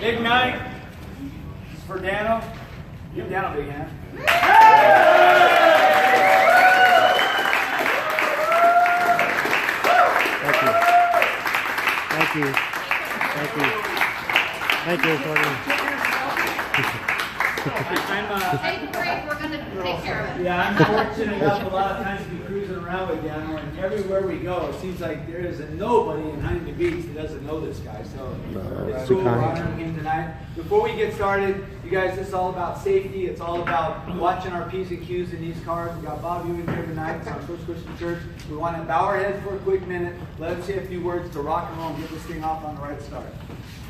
Big night. This is for Dano. Give Dano a big hand. Thank you. Thank you. Thank you, Courtney. Take a break, we're going to take care of it. Yeah, I'm fortunate enough a lot of times to be cruising around with Dano, and everywhere we go, it seems like there is nobody in Huntington Beach that doesn't know this guy. So it's cool. We're honoring him tonight. Before we get started, you guys, this is all about safety. It's all about watching our P's and Q's in these cars. We got Bob Ewing here tonight. It's our First Christian Church. We want to bow our heads for a quick minute. Let us say a few words to rock and roll and get this thing off on the right start.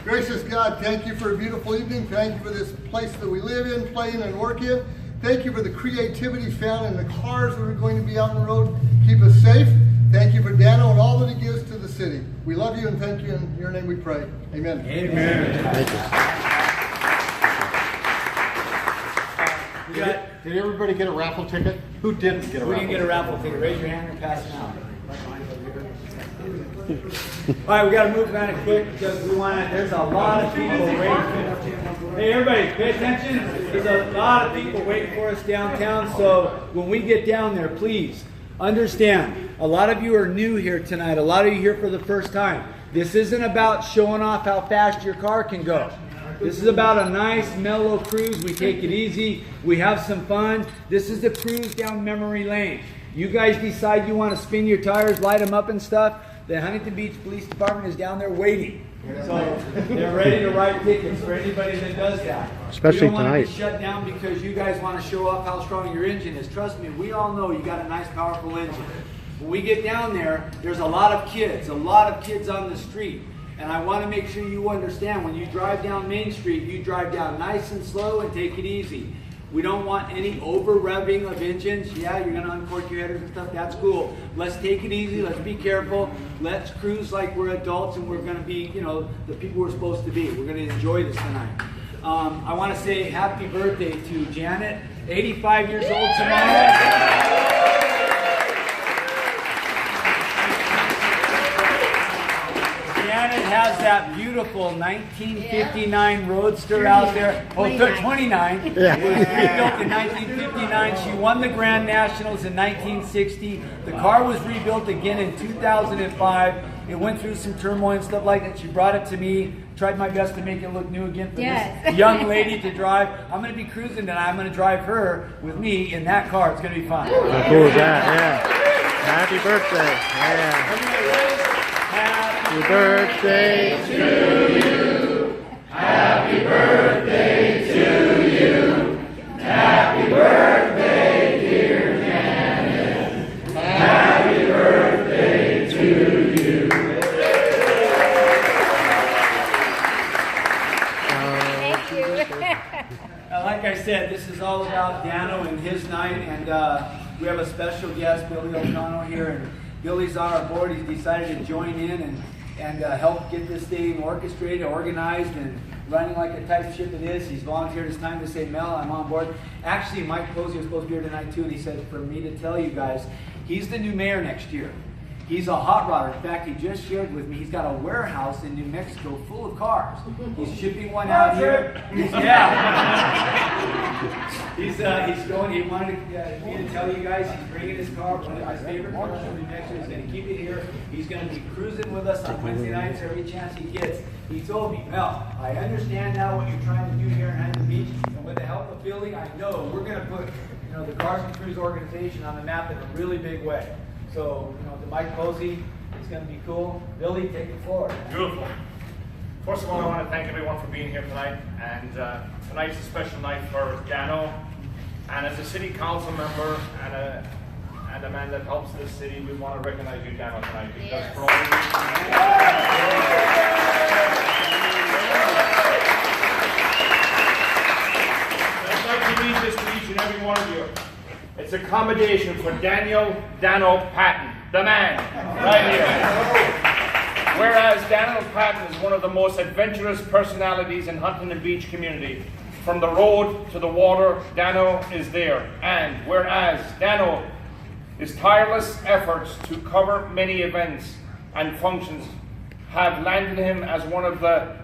Gracious God, thank you for a beautiful evening. Thank you for this place that we live in, play in, and work in. Thank you for the creativity found in the cars that are going to be out on the road. Keep us safe. Thank you for Dano and all that he gives to the city. We love you and thank you. In your name we pray. Amen. Amen. Thank you. Did everybody get a raffle ticket? Who didn't get a We raffle didn't get a raffle ticket. Raise your hand and pass it out. All right, we got to move kind of quick because we want to. There's a lot of people waiting. Hey, everybody, pay attention. There's a lot of people waiting for us downtown. So when we get down there, please understand. A lot of you are new here tonight. A lot of you here for the first time. This isn't about showing off how fast your car can go. This is about a nice, mellow cruise. We take it easy. We have some fun. This is the cruise down memory lane. You guys decide you want to spin your tires, light them up and stuff. The Huntington Beach Police Department is down there waiting. So they're ready to write tickets for anybody that does that. Especially we don't want tonight. to be shut down because you guys want to show off how strong your engine is. Trust me, we all know you got a nice, powerful engine. When we get down there, there's a lot of kids on the street. And I want to make sure you understand, when you drive down Main Street, you drive down nice and slow and take it easy. We don't want any over-revving of engines. Yeah, you're going to uncork your headers and stuff. That's cool. Let's take it easy. Let's be careful. Let's cruise like we're adults and we're going to be, the people we're supposed to be. We're going to enjoy this tonight. I want to say happy birthday to Janet, 85 years old tomorrow. Janet has that beautiful 1959 Roadster out there. Oh, 29. It was rebuilt in 1959. She won the Grand Nationals in 1960. The car was rebuilt again in 2005. It went through some turmoil and stuff like that. She brought it to me. Tried my best to make it look new again for this young lady to drive. I'm going to be cruising tonight. I'm going to drive her with me in that car. It's going to be fun. How cool is that? Yeah. Happy birthday. Yeah. Happy birthday to you. Happy birthday to you. Happy birthday, dear Janet. Happy birthday to you. Thank you. Like I said, this is all about Dano and his night, and we have a special guest, Billy O'Connell, here. And Billy's on our board. He's decided to join in and help get this thing orchestrated, organized, and running like a type ship it is. He's volunteered his time to say, Mel, I'm on board. Actually, Mike Posey was supposed to be here tonight too, and he said for me to tell you guys, he's the new mayor next year. He's a hot rodder. In fact, he just shared with me, he's got a warehouse in New Mexico full of cars. He's shipping one out here. He's going, he wanted me to tell you guys, he's bringing his car, one of his favorite cars from New Mexico. He's going to keep it here. He's going to be cruising with us on Wednesday nights every chance he gets. He told me, Mel, I understand now what you're trying to do here in Huntington Beach, and with the help of Billy, I know we're going to put the Cars and Cruise organization on the map in a really big way. So, to Mike Posey, it's going to be cool. Billy, take it forward. Beautiful. First of all, I want to thank everyone for being here tonight. And tonight's a special night for Dano. And as a city council member and a man that helps this city, we want to recognize you, Dano, tonight. Because for all the I'd like to read this to each and every one of you. It's a commendation for Dano Patton, the man, right here. Whereas Dano Patton is one of the most adventurous personalities in Huntington Beach community. From the road to the water, Dano is there. And whereas Dano, his tireless efforts to cover many events and functions have landed him as one of the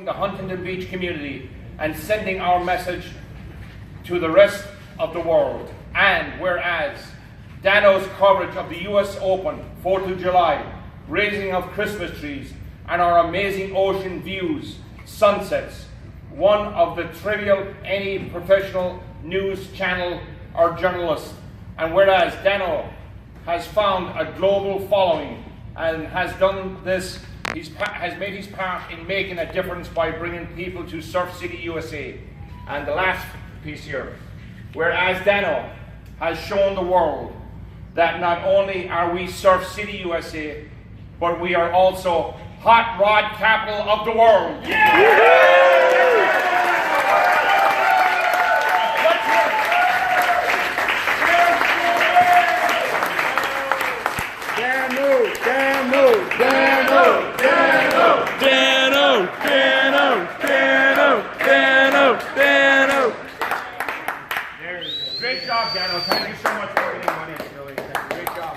supporting the Huntington Beach community and sending our message to the rest of the world. And whereas Dano's coverage of the US Open, 4th of July, raising of Christmas trees, and our amazing ocean views, sunsets, one of the trivial any professional news channel or journalist. And whereas Dano has found a global following and has done this, has made his part in making a difference by bringing people to Surf City, USA. And the last piece here, whereas Dano has shown the world that not only are we Surf City, USA, but we are also hot rod capital of the world. Great job, Dano. Thank you so much for getting money. Really, great job.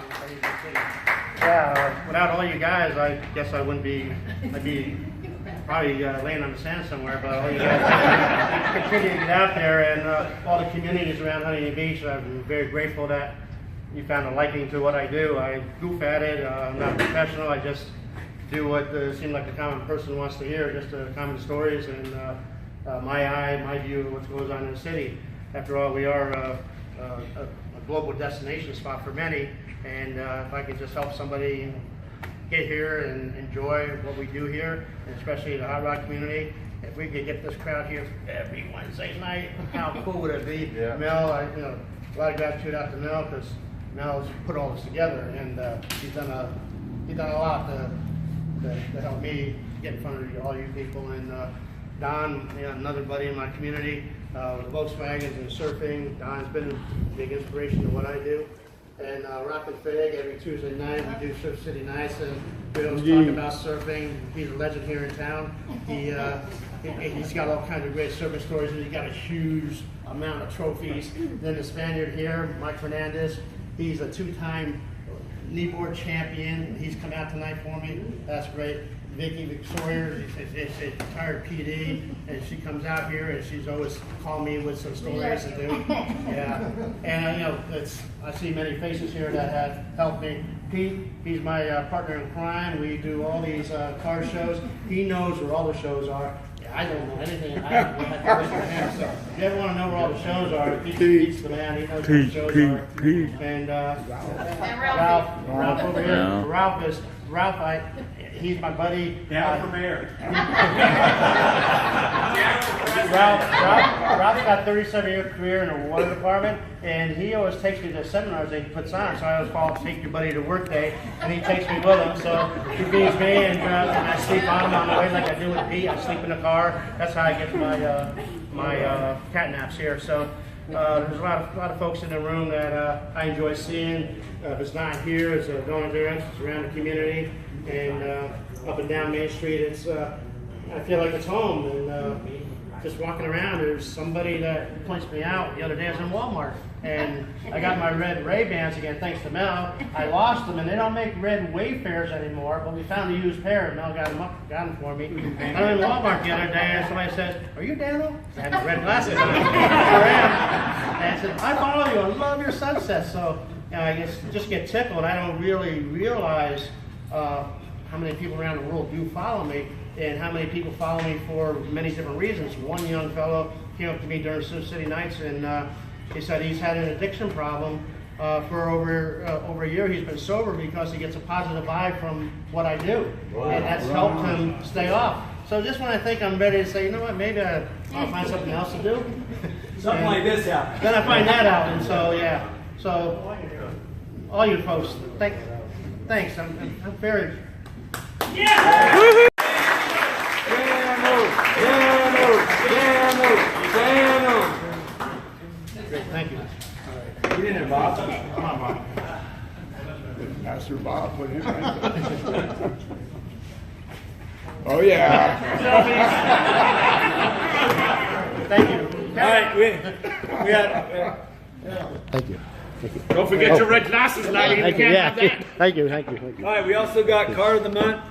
Yeah, without all you guys, I guess I wouldn't be, I'd be probably laying on the sand somewhere, but all you guys continue to get out there, and all the communities around Huntington Beach, I'm very grateful that you found a liking to what I do. I goof at it, I'm not professional, I just do what seems like the common person wants to hear, just common stories and my view of what goes on in the city. After all, we are a global destination spot for many, and if I could just help somebody get here and enjoy what we do here, and especially the hot rod community, if we could get this crowd here every Wednesday night, how cool would it be? Yeah. Mel, a lot of gratitude out to Mel, because Mel's put all this together, and he's done a lot to help me get in front of all you people. And Don, another buddy in my community, with Volkswagens and surfing. Don's been a big inspiration to what I do. And Rock and Fig, every Tuesday night we do Surf City Nights, and we don't talk about surfing. He's a legend here in town. He's got all kinds of great surfing stories, and he's got a huge amount of trophies. Then the Spaniard here, Mike Fernandez, he's a two-time kneeboard champion. He's come out tonight for me. That's great. Vicky Sawyer is a retired PD, and she comes out here and she's always calling me with some stories to do. Yeah, and I see many faces here that have helped me. Pete, he's my partner in crime. We do all these car shows. He knows where all the shows are. I don't know anything. I have to listen to him. So if you ever want to know where all the shows are, Pete's the man. He knows where the shows are. And Ralph over here. Ralph, he's my buddy. Down for mayor. Ralph's got a 37-year career in the water department, and he always takes me to seminars that he puts on. So I always call it Take Your Buddy to Work Day, and he takes me with him. So he feeds me, and I sleep on him on the way like I do with Pete. I sleep in the car. That's how I get my cat naps here. So there's a lot of folks in the room that I enjoy seeing. If it's not here, it's going there. It's around the community, and up and down Main Street. It's I feel like it's home. And just walking around, there's somebody that points me out. The other day I was in Walmart, and I got my red Ray-Bans again, thanks to Mel. I lost them, and they don't make red Wayfarers anymore, but we found a used pair, and Mel got them for me. I was in Walmart the other day, and somebody said, "Are you Dano?" I had my red glasses on. Sure am. And I said, "I follow you. I love your sunsets." So I just get tickled. I don't really realize how many people around the world do follow me, and how many people follow me for many different reasons. One young fellow came up to me during Surf City Nights, and he said he's had an addiction problem for over a year. He's been sober because he gets a positive vibe from what I do, and that's helped him stay off. So just when I think I'm ready to say, you know what, maybe I'll find something else to do. Something like this happens. Then I find that out, and so yeah. So all you folks, thanks. I'm very. Yeah! Great, thank you. Get in there, Bob. Come on, Bob. Pastor Bob, what do you think? Oh, yeah. Thank you. All right, we got. Thank you. Don't forget your red glasses, laddie. You Thank you. can't Yeah. have that. Thank you. Thank you. Thank you. All right, we also got car of the month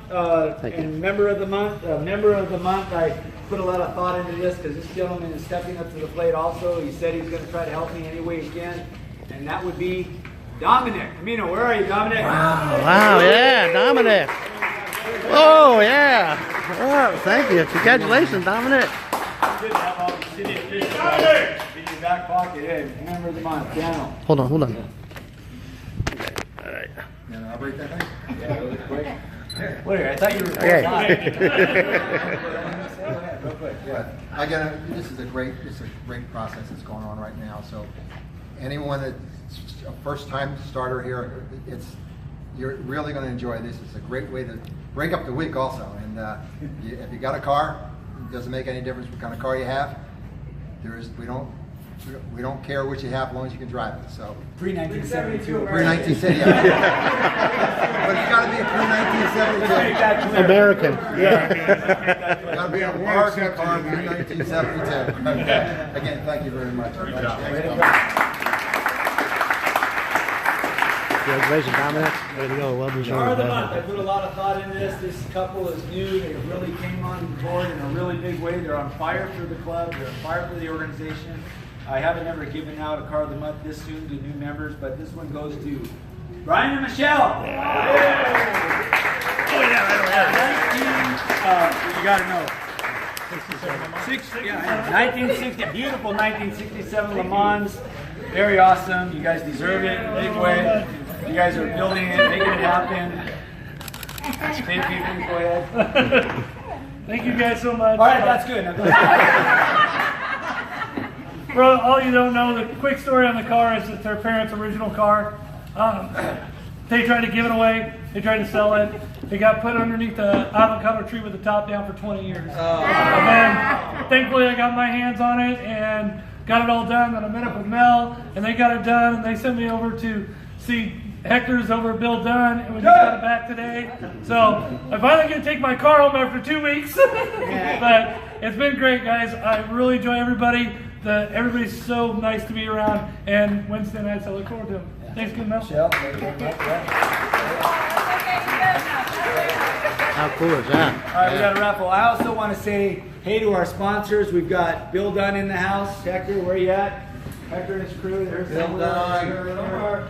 Thank you. and member of the month. Member of the month, I put a lot of thought into this because this gentleman is stepping up to the plate also. He said he's going to try to help me any way he can, and that would be Dominic. Camino, where are you, Dominic? Wow, yeah, Dominic. Oh, yeah. Oh, thank you. Congratulations, Dominic. Good to have all the city officials in your back pocket. Hey, member of the month, Dano. Hold on, hold on. I'll break that thing. Yeah, really quick. Wait, I thought you were Okay. Real quick. But again, this is a great process that's going on right now. So anyone that's a first-time starter here, you're really going to enjoy this. It's a great way to break up the week also. And if you got a car, it doesn't make any difference what kind of car you have. We don't care what you have as long as you can drive it. So Pre-1972. pre-1970, yeah. But it's got to be a pre-1972. American. Got to be a American car pre-1972. Again, thank you very much. Congratulations, Dominic. Way to go. Well Car of deserved. the month. I put a lot of thought into this. This couple is new. They really came on board in a really big way. They're on fire for the club. They're on fire for the organization. I haven't ever given out a car of the month this soon to new members, but this one goes to Brian and Michelle. Oh, yeah, right over there. You got to know. 1960, beautiful 1967 Le Mans. Very awesome. You guys deserve it. Big way. You guys are building it, making it happen. Thank you. Go ahead. Thank you guys so much. All right, that's good. Now go ahead. For all you don't know, the quick story on the car is it's their parents' original car. They tried to give it away. They tried to sell it. It got put underneath the avocado tree with the top down for 20 years. And then, thankfully, I got my hands on it and got it all done. Then I met up with Mel, and they got it done, and they sent me over to see Hector's over at Bill Dunn, and we just got it back today. So I finally get to take my car home after 2 weeks. But it's been great, guys. I really enjoy everybody. Everybody's so nice to be around, and Wednesday nights I look forward to them. Thanks, good enough. How cool is that? All right, we got a raffle. I also want to say hey to our sponsors. We've got Bill Dunn in the house. Hector, where you at? Hector and his crew. There's Bill Dunn.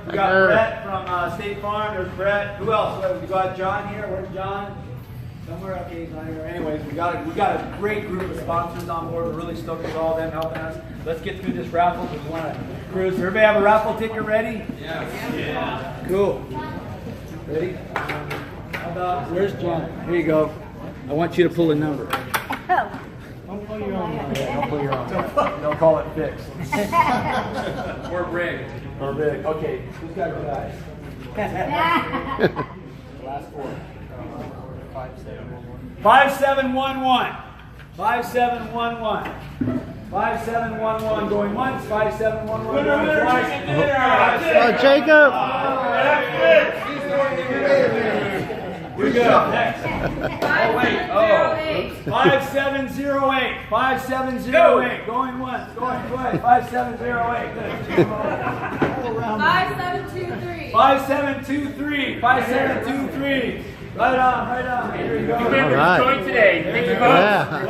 We got Brett from State Farm. There's Brett. Who else? We got John here. Where's John? Somewhere. Okay, he's not here. Anyways, we got a great group of sponsors on board. We're really stoked with all of them helping us. Let's get through this raffle because we want to cruise. Everybody have a raffle ticket ready? Yeah. Cool. Ready? How about, where's John? Here you go. I want you to pull a number. Don't pull your own number. Don't pull your own. Don't call it fixed. Or big. Or big. Okay, who's got good eyes? Last four. 5711. 5711. 5711 going once, 5711 going twice. Jacob! We go. Next. Oh, wait. Oh. 5708. 5708. Going once, going twice. 5708. Good. 5723. 5723. 5723. Right on, right on. Here we go. All right. Enjoy today. Thank you, folks. Yeah.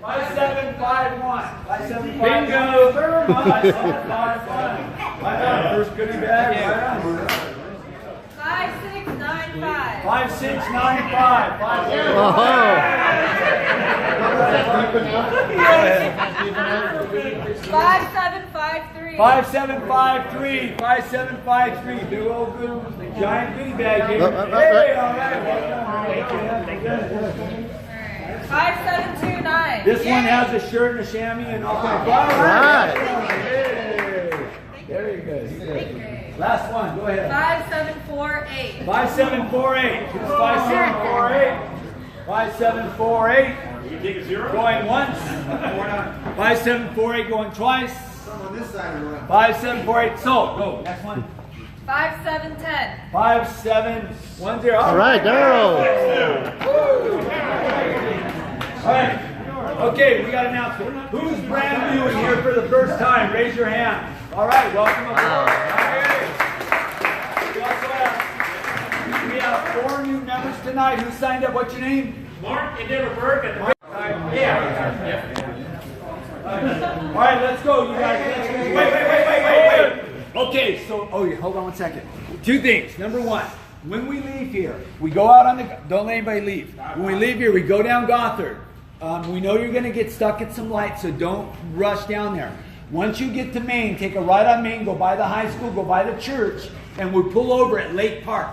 5751. 5751. Bingo. 5751. Right on. First goodie bag. Right on. 5695. 5695. 5753. 5753. 5753. Big old good giant goodie bag here. Right. Hey, all right. 5729. This one has a shirt and a chamois and all kinds of. All right. Very good. Last one. Go ahead. 5748. 5748. 5748. 5748. You take a zero? Going once. 5748 going twice. On this side of the room. 5748 sold. Go. Next one. 5710. 5710. All right, Daryl. All right. Okay, we got an announcement. Who's brand new and here for the first time? Raise your hand. All right, welcome aboard. We have 4 new members tonight. Who signed up? What's your name? Mark and Deborah Burke and All right, let's go, you guys. Wait. Okay, so, hold on 1 second. 2 things. Number 1, when we leave here, we go out on the, don't let anybody leave. When we leave here, we go down Gothard. We know you're going to get stuck at some lights, so don't rush down there. Once you get to Main, take a right on Main, go by the high school, go by the church, and we'll pull over at Lake Park.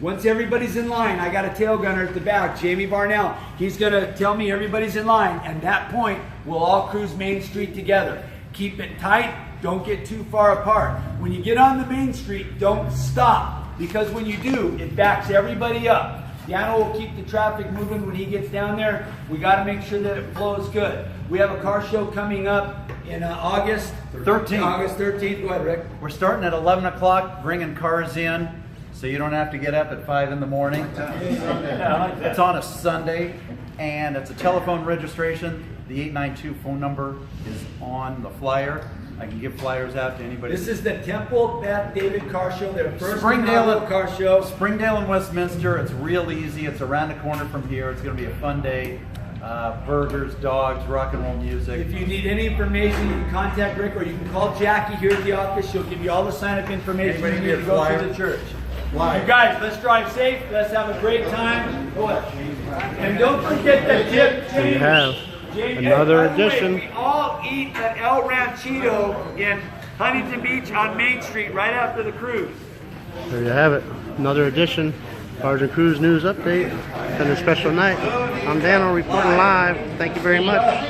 Once everybody's in line, I got a tail gunner at the back, Jamie Varnell. He's going to tell me everybody's in line, and at that point, we'll all cruise Main Street together. Keep it tight, don't get too far apart. When you get on the Main Street, don't stop, because when you do, it backs everybody up. Dano will keep the traffic moving when he gets down there. We got to make sure that it flows good. We have a car show coming up in August 13th. August 13th. Go ahead, Rick. We're starting at 11 o'clock, bringing cars in, so you don't have to get up at 5 in the morning. It's on a Sunday, and it's a telephone registration. The 892 phone number is on the flyer. I can give flyers out to anybody. This is the Temple Beth David Car Show, their first Springdale car show. Springdale and Westminster. It's real easy. It's around the corner from here. It's going to be a fun day. Burgers, dogs, rock and roll music. If you need any information, you can contact Rick, or you can call Jackie here at the office. She'll give you all the sign-up information you need to go to the church. You guys, let's drive safe. Let's have a great time. And don't forget the tip. There you have another edition. We all eat at El Ranchito in Huntington Beach on Main Street right after the cruise. There you have it. Another edition. Sergeant Cruise News Update. And a special night. I'm Dano reporting live. Thank you very much.